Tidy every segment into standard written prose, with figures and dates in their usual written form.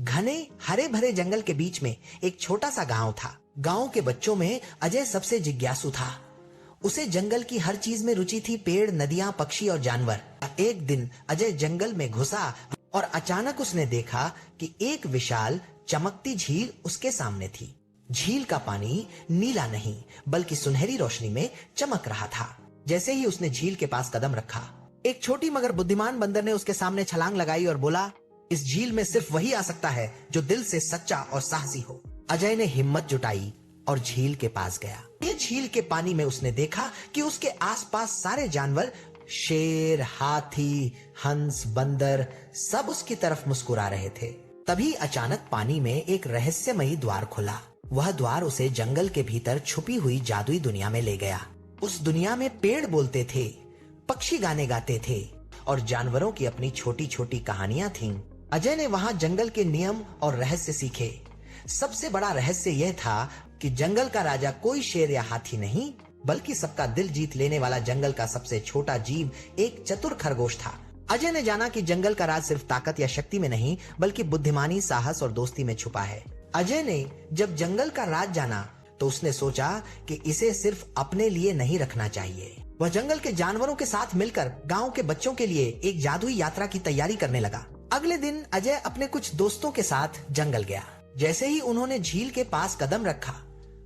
घने हरे भरे जंगल के बीच में एक छोटा सा गांव था। गांव के बच्चों में अजय सबसे जिज्ञासु था। उसे जंगल की हर चीज में रुचि थी, पेड़, नदियां, पक्षी और जानवर। एक दिन अजय जंगल में घुसा और अचानक उसने देखा कि एक विशाल चमकती झील उसके सामने थी। झील का पानी नीला नहीं बल्कि सुनहरी रोशनी में चमक रहा था। जैसे ही उसने झील के पास कदम रखा, एक छोटी मगर बुद्धिमान बंदर ने उसके सामने छलांग लगाई और बोला, इस झील में सिर्फ वही आ सकता है जो दिल से सच्चा और साहसी हो। अजय ने हिम्मत जुटाई और झील के पास गया। ये झील के पानी में उसने देखा कि उसके आसपास सारे जानवर, शेर, हाथी, हंस, बंदर, सब उसकी तरफ मुस्कुरा रहे थे। तभी अचानक पानी में एक रहस्यमयी द्वार खुला। वह द्वार उसे जंगल के भीतर छुपी हुई जादुई दुनिया में ले गया। उस दुनिया में पेड़ बोलते थे, पक्षी गाने गाते थे और जानवरों की अपनी छोटी छोटी कहानियां थीं। अजय ने वहां जंगल के नियम और रहस्य सीखे। सबसे बड़ा रहस्य यह था कि जंगल का राजा कोई शेर या हाथी नहीं, बल्कि सबका दिल जीत लेने वाला जंगल का सबसे छोटा जीव एक चतुर खरगोश था। अजय ने जाना कि जंगल का राज सिर्फ ताकत या शक्ति में नहीं बल्कि बुद्धिमानी, साहस और दोस्ती में छुपा है। अजय ने जब जंगल का राज जाना तो उसने सोचा कि इसे सिर्फ अपने लिए नहीं रखना चाहिए। वह जंगल के जानवरों के साथ मिलकर गांव के बच्चों के लिए एक जादुई यात्रा की तैयारी करने लगा। अगले दिन अजय अपने कुछ दोस्तों के साथ जंगल गया। जैसे ही उन्होंने झील के पास कदम रखा,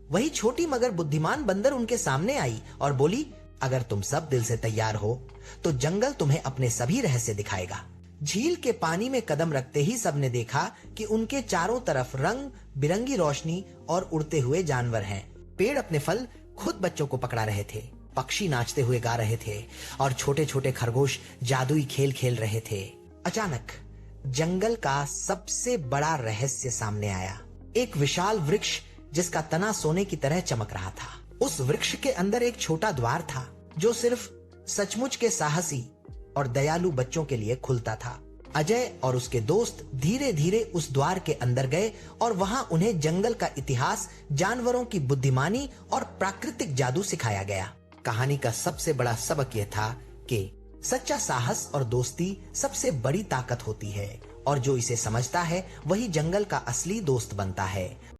वही छोटी मगर बुद्धिमान बंदर उनके सामने आई और बोली, अगर तुम सब दिल से तैयार हो तो जंगल तुम्हें अपने सभी रहस्य दिखाएगा। झील के पानी में कदम रखते ही सबने देखा कि उनके चारों तरफ रंग बिरंगी रोशनी और उड़ते हुए जानवर हैं। पेड़ अपने फल खुद बच्चों को पकड़ा रहे थे, पक्षी नाचते हुए गा रहे थे और छोटे छोटे खरगोश जादुई खेल खेल रहे थे। अचानक जंगल का सबसे बड़ा रहस्य सामने आया। एक विशाल वृक्ष जिसका तना सोने की तरह चमक रहा था। उस वृक्ष के अंदर एक छोटा द्वार था जो सिर्फ सचमुच के साहसी और दयालु बच्चों के लिए खुलता था। अजय और उसके दोस्त धीरे धीरे उस द्वार के अंदर गए और वहां उन्हें जंगल का इतिहास, जानवरों की बुद्धिमानी और प्राकृतिक जादू सिखाया गया। कहानी का सबसे बड़ा सबक यह था कि सच्चा साहस और दोस्ती सबसे बड़ी ताकत होती है और जो इसे समझता है वही जंगल का असली दोस्त बनता है।